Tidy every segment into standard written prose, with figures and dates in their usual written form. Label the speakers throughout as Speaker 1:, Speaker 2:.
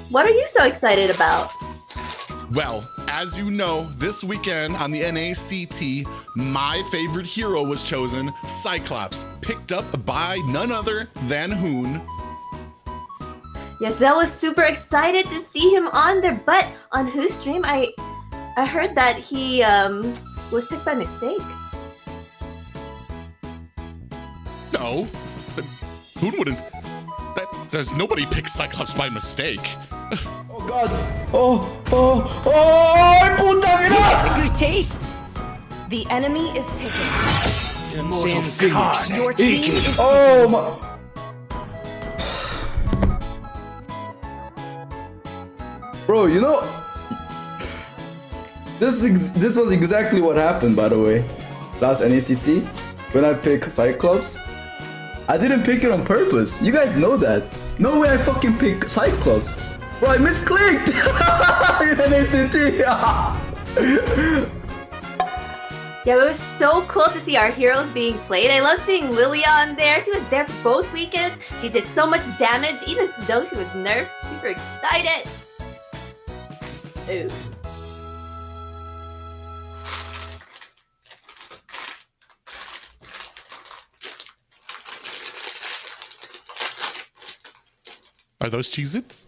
Speaker 1: What are you so excited about?
Speaker 2: Well, as you know, this weekend on the NACT, my favorite hero was chosen, Cyclops, picked up by none other than Hoon.
Speaker 1: Yes, I was super excited to see him on there, but on whose stream I heard that he was picked by mistake.
Speaker 2: No, Hoon wouldn't. There's nobody picks Cyclops by mistake.
Speaker 3: Oh God! Putang ina!
Speaker 4: Good taste. The enemy is picking.
Speaker 3: Phoenix.
Speaker 4: Your team is
Speaker 3: Oh my! Bro, you know, this was exactly what happened. By the way, last NACT when I picked Cyclops, I didn't pick it on purpose. You guys know that. No way I fucking picked Cyclops. Bro, I misclicked!
Speaker 1: Yeah, it was so cool to see our heroes being played. I love seeing Lilia on there. She was there for both weekends. She did so much damage, even though she was nerfed. Super excited. Ooh.
Speaker 2: Are those Cheez-Its?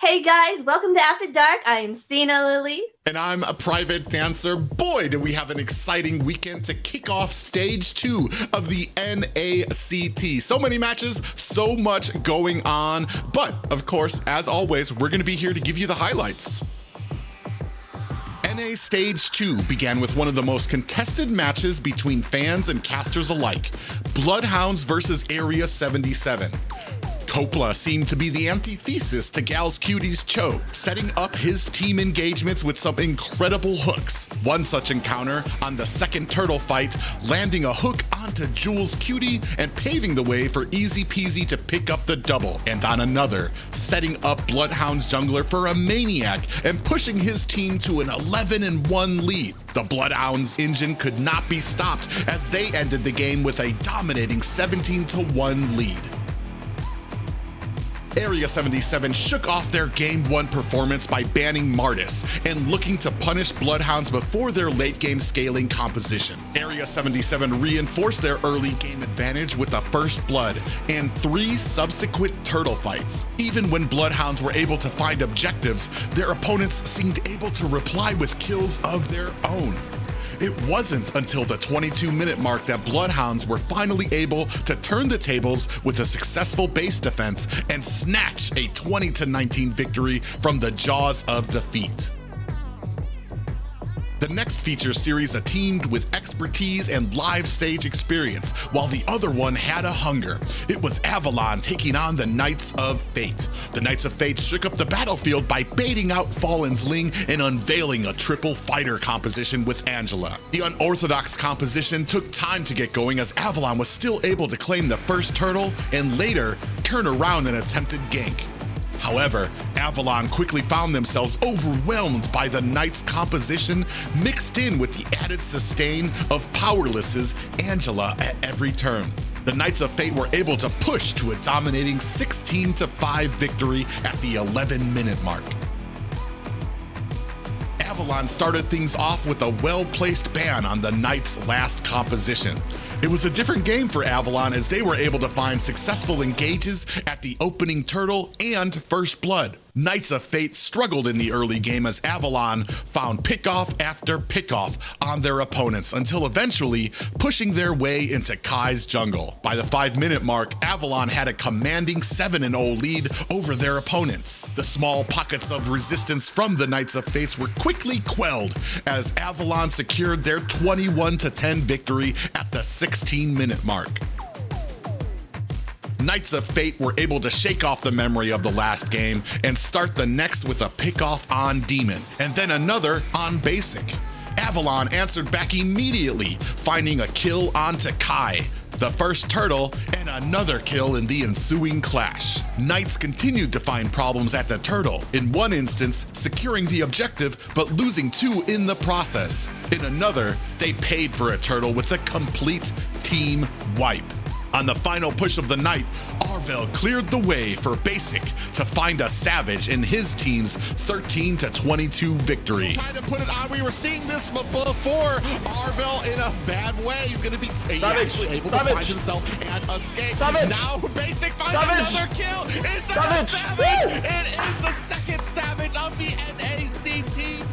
Speaker 1: Hey guys, welcome to After Dark. I am Cena Lily.
Speaker 2: And I'm a private dancer. Boy, do we have an exciting weekend to kick off stage 2 of the NACT. So many matches, so much going on. But of course, as always, we're gonna be here to give you the highlights. NA Stage 2 began with one of the most contested matches between fans and casters alike. Bloodhounds versus Area 77. Coppola seemed to be the antithesis to Gal's Cutie's Cho, setting up his team engagements with some incredible hooks. One such encounter on the second turtle fight, landing a hook onto Jules' Cutie and paving the way for Easy Peasy to pick up the double. And on another, setting up Bloodhound's jungler for a maniac and pushing his team to an 11-1 lead. The Bloodhounds engine could not be stopped as they ended the game with a dominating 17-1 lead. Area 77 shook off their Game 1 performance by banning Martis and looking to punish Bloodhounds before their late-game scaling composition. Area 77 reinforced their early game advantage with a first blood and 3 subsequent turtle fights. Even when Bloodhounds were able to find objectives, their opponents seemed able to reply with kills of their own. It wasn't until the 22-minute mark that Bloodhounds were finally able to turn the tables with a successful base defense and snatch a 20-19 victory from the jaws of defeat. The next feature series teamed with expertise and live stage experience, while the other one had a hunger. It was Avalon taking on the Knights of Fate. The Knights of Fate shook up the battlefield by baiting out Fallen's Ling and unveiling a triple fighter composition with Angela. The unorthodox composition took time to get going as Avalon was still able to claim the first turtle and later turn around an attempted gank. However, Avalon quickly found themselves overwhelmed by the Knights' composition mixed in with the added sustain of Powerless's Angela at every turn. The Knights of Fate were able to push to a dominating 16-5 victory at the 11-minute mark. Avalon started things off with a well-placed ban on the Knights' last composition. It was a different game for Avalon as they were able to find successful engages at the opening turtle and first blood. Knights of Fate struggled in the early game as Avalon found pickoff after pickoff on their opponents until eventually pushing their way into Kai's jungle. By the 5-minute mark, Avalon had a commanding 7-0 lead over their opponents. The small pockets of resistance from the Knights of Fate were quickly quelled as Avalon secured their 21-10 victory at the 16-minute mark. Knights of Fate were able to shake off the memory of the last game and start the next with a pickoff on Demon, and then another on Basic. Avalon answered back immediately, finding a kill onto Kai, the first turtle, and another kill in the ensuing clash. Knights continued to find problems at the turtle, in one instance securing the objective but losing 2 in the process. In another, they paid for a turtle with a complete team wipe. On the final push of the night, Arvel cleared the way for Basic to find a Savage in his team's 13-22 victory.
Speaker 5: Trying to put it on, we were seeing this before. Arvel in a bad way. He's going to be actually able to find himself and escape. Now Basic finds another kill. Is that a Savage? It is the second Savage of the NACT.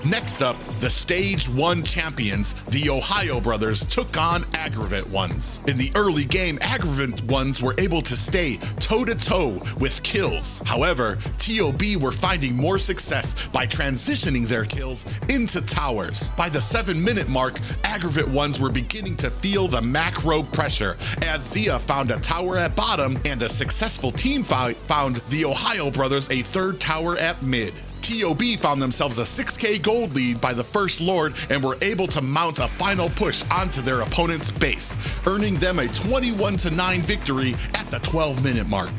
Speaker 2: Next up, the Stage 1 champions, the Ohio brothers, took on Aggravate ones. In the early game, Aggravate ones were able to stay toe-to-toe with kills. However, TOB were finding more success by transitioning their kills into towers. By the 7-minute mark, Aggravate ones were beginning to feel the macro pressure as Zia found a tower at bottom and a successful team fight found the Ohio brothers a 3rd tower at mid. TOB found themselves a 6k gold lead by the First Lord and were able to mount a final push onto their opponent's base, earning them a 21-9 victory at the 12-minute mark.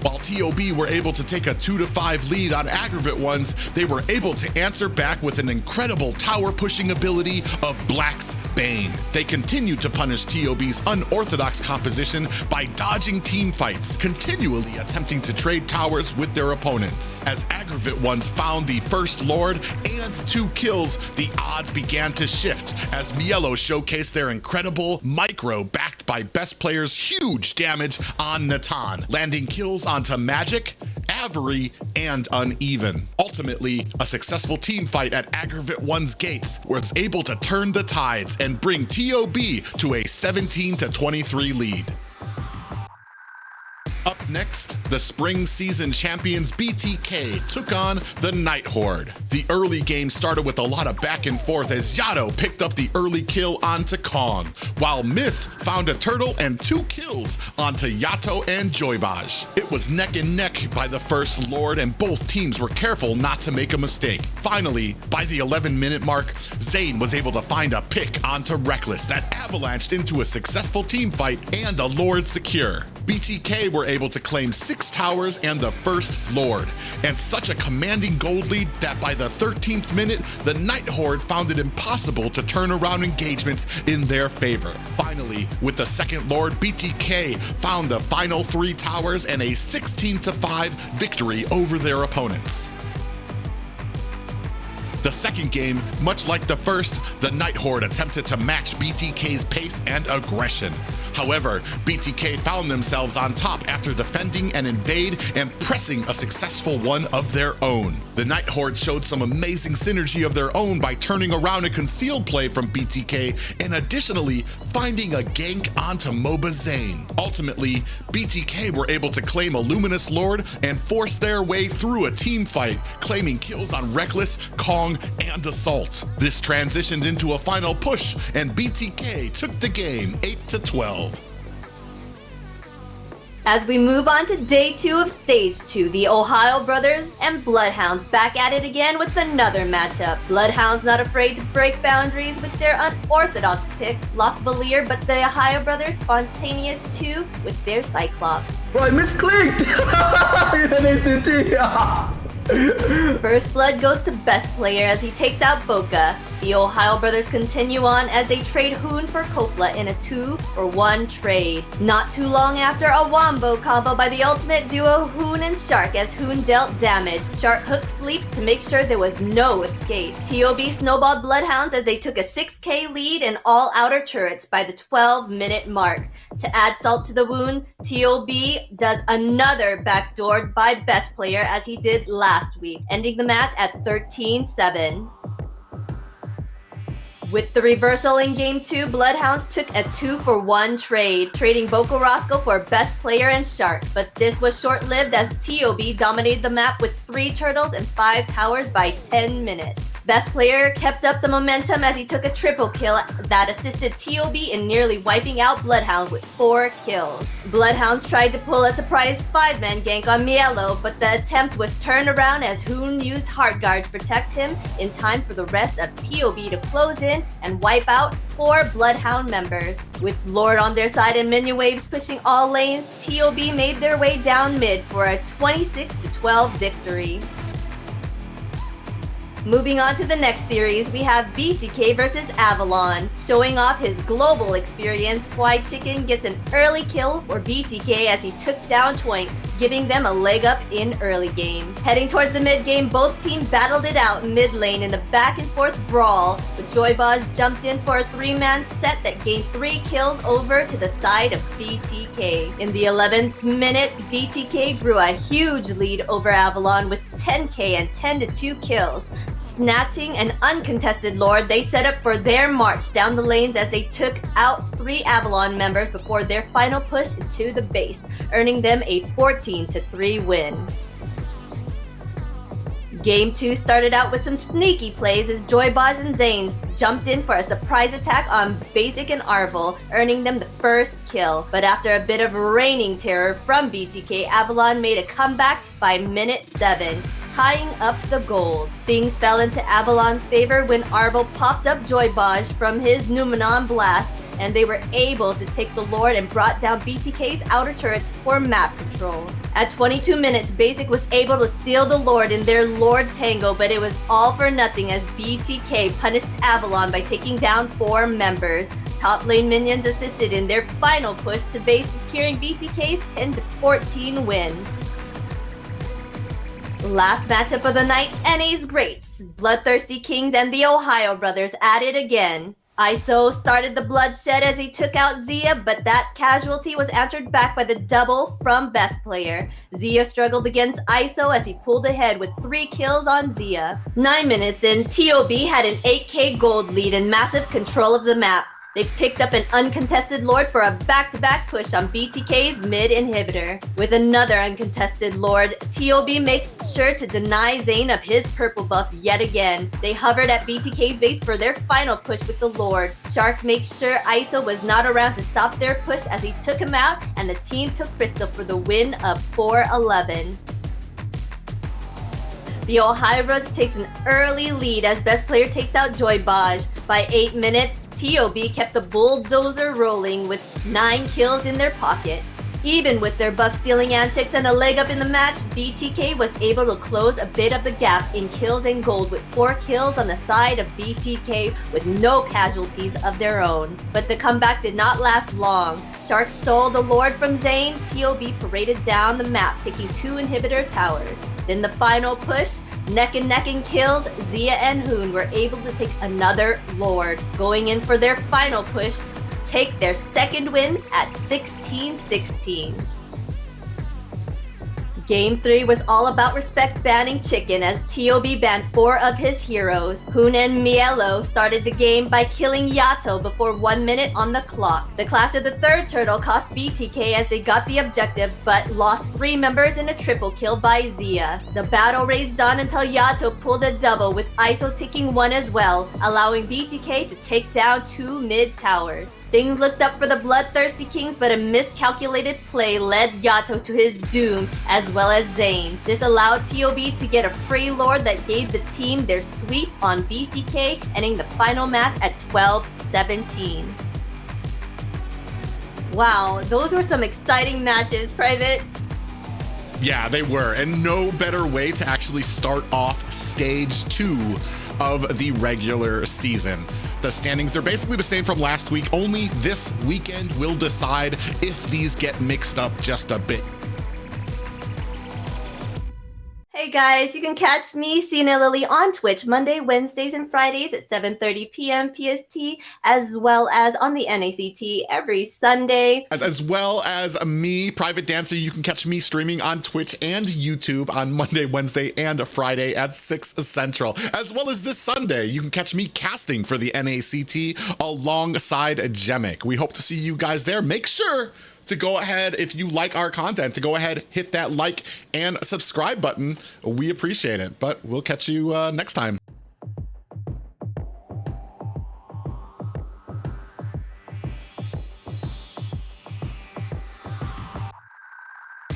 Speaker 2: While TOB were able to take a 2-5 lead on Aggravate ones, they were able to answer back with an incredible tower pushing ability of Black's Bane. They continued to punish TOB's unorthodox composition by dodging team fights, continually attempting to trade towers with their opponents. As Aggravate ones found the First Lord and 2 kills, the odds began to shift as Mielo showcased their incredible micro backed by best player's huge damage on Natan, landing kills onto Magic, Avery, and Uneven. Ultimately, a successful team fight at Aggravate one's gates was able to turn the tides and bring TOB to a 17-23 lead. Up next, the spring season champions BTK took on the Night Horde. The early game started with a lot of back and forth as Yato picked up the early kill onto Kong, while Myth found a turtle and 2 kills onto Yato and Joybaj. It was neck and neck by the First Lord and both teams were careful not to make a mistake. Finally, by the 11-minute mark, Zane was able to find a pick onto Reckless that avalanched into a successful team fight and a Lord secure. BTK were able to claim 6 towers and the First Lord, and such a commanding gold lead that by the 13th minute, the Night Horde found it impossible to turn around engagements in their favor. Finally, with the Second Lord, BTK found the final 3 towers and a 16-5 victory over their opponents. The second game, much like the first, the Night Horde attempted to match BTK's pace and aggression. However, BTK found themselves on top after defending an invade and pressing a successful one of their own. The Night Horde showed some amazing synergy of their own by turning around a concealed play from BTK and additionally finding a gank onto Moba Zane. Ultimately, BTK were able to claim a Luminous Lord and force their way through a team fight, claiming kills on Reckless, Kong, and Assault. This transitioned into a final push and BTK took the game 8-12.
Speaker 1: As we move on to day 2 of stage 2, the Ohio brothers and Bloodhounds back at it again with another matchup. Bloodhounds not afraid to break boundaries with their unorthodox picks, Lock Valier, but the Ohio brothers spontaneous too with their Cyclops.
Speaker 3: Bro, I misclicked! NACT!
Speaker 1: First blood goes to best player as he takes out Boca. The Ohio brothers continue on as they trade Hoon for Coppola in a 2-for-1 trade. Not too long after, a wombo combo by the ultimate duo Hoon and Shark as Hoon dealt damage. Shark hook sleeps to make sure there was no escape. TOB snowballed Bloodhounds as they took a 6k lead in all outer turrets by the 12-minute mark. To add salt to the wound, TOB does another backdoor by best player as he did last week, ending the match at 13-7. With the reversal in Game 2, Bloodhounds took a 2-for-1 trade, trading Boko Roscoe for Best Player and Shark. But this was short-lived as TOB dominated the map with 3 turtles and 5 towers by 10 minutes. Best Player kept up the momentum as he took a triple kill that assisted TOB in nearly wiping out Bloodhounds with 4 kills. Bloodhounds tried to pull a surprise 5-man gank on Mielo, but the attempt was turned around as Hoon used Heart Guard to protect him in time for the rest of TOB to close in and wipe out 4 Bloodhound members. With Lord on their side and minion waves pushing all lanes, TOB made their way down mid for a 26-12 victory. Moving on to the next series, we have BTK versus Avalon. Showing off his global experience, White Chicken gets an early kill for BTK as he took down Twoink, giving them a leg up in early game. Heading towards the mid game, both teams battled it out mid lane in the back and forth brawl, but Joybaj jumped in for a 3-man set that gained 3 kills over to the side of BTK. In the 11th minute, BTK grew a huge lead over Avalon with 10k and 10-2 kills. Snatching an uncontested Lord, they set up for their march down the lanes as they took out 3 Avalon members before their final push into the base, earning them a 14-3 win. Game 2 started out with some sneaky plays as Joybaj and Zanes jumped in for a surprise attack on Basic and Arvel, earning them the first kill. But after a bit of raining terror from BTK, Avalon made a comeback by minute 7. Tying up the gold. Things fell into Avalon's favor when Arvel popped up Joybaj from his Numenon blast, and they were able to take the Lord and brought down BTK's outer turrets for map control. At 22 minutes, Basic was able to steal the Lord in their Lord Tango, but it was all for nothing as BTK punished Avalon by taking down 4 members. Top lane minions assisted in their final push to base, securing BTK's 10-14 win. Last matchup of the night, NA's Greats. Bloodthirsty Kings and the Ohio brothers at it again. ISO started the bloodshed as he took out Zia, but that casualty was answered back by the double from Best Player. Zia struggled against ISO as he pulled ahead with 3 kills on Zia. 9 minutes in, TOB had an 8k gold lead and massive control of the map. They picked up an uncontested Lord for a back-to-back push on BTK's mid inhibitor. With another uncontested Lord, TOB makes sure to deny Zane of his purple buff yet again. They hovered at BTK's base for their final push with the Lord. Shark makes sure ISO was not around to stop their push as he took him out, and the team took Crystal for the win of 4-11. The Ohio Brothers takes an early lead as Best Player takes out Joybaj. By 8 minutes, TOB kept the bulldozer rolling with 9 kills in their pocket. Even with their buff-stealing antics and a leg up in the match, BTK was able to close a bit of the gap in kills and gold with 4 kills on the side of BTK with no casualties of their own. But the comeback did not last long. Shark stole the Lord from Zane, TOB paraded down the map, taking 2 inhibitor towers. Then the final push, neck and neck in kills, Zia and Hoon were able to take another Lord, going in for their final push to take their second win at 16-16. Game 3 was all about respect banning Chicken as TOB banned 4 of his heroes. Hoon and Mielo started the game by killing Yato before 1 minute on the clock. The clash of the third turtle cost BTK as they got the objective but lost 3 members in a triple kill by Zia. The battle raged on until Yato pulled a double with ISO taking 1 as well, allowing BTK to take down 2 mid towers. Things looked up for the Bloodthirsty Kings, but a miscalculated play led Yato to his doom, as well as Zane. This allowed TOB to get a free Lord that gave the team their sweep on BTK, ending the final match at 12-17. Wow, those were some exciting matches, Private.
Speaker 2: Yeah, they were, and no better way to actually start off stage 2 of the regular season. The standings, they're basically the same from last week, only this weekend will decide if these get mixed up just a bit.
Speaker 1: Hey guys, you can catch me, Cena Lily, on Twitch Monday, Wednesdays, and Fridays at 7:30 p.m. PST, as well as on the NACT every Sunday.
Speaker 2: As well as me, Private Dancer, you can catch me streaming on Twitch and YouTube on Monday, Wednesday, and Friday at 6 Central. As well as this Sunday, you can catch me casting for the NACT alongside Gemic. We hope to see you guys there. Make sure to go ahead, if you like our content, to go ahead, hit that like and subscribe button. We appreciate it, but we'll catch you next time.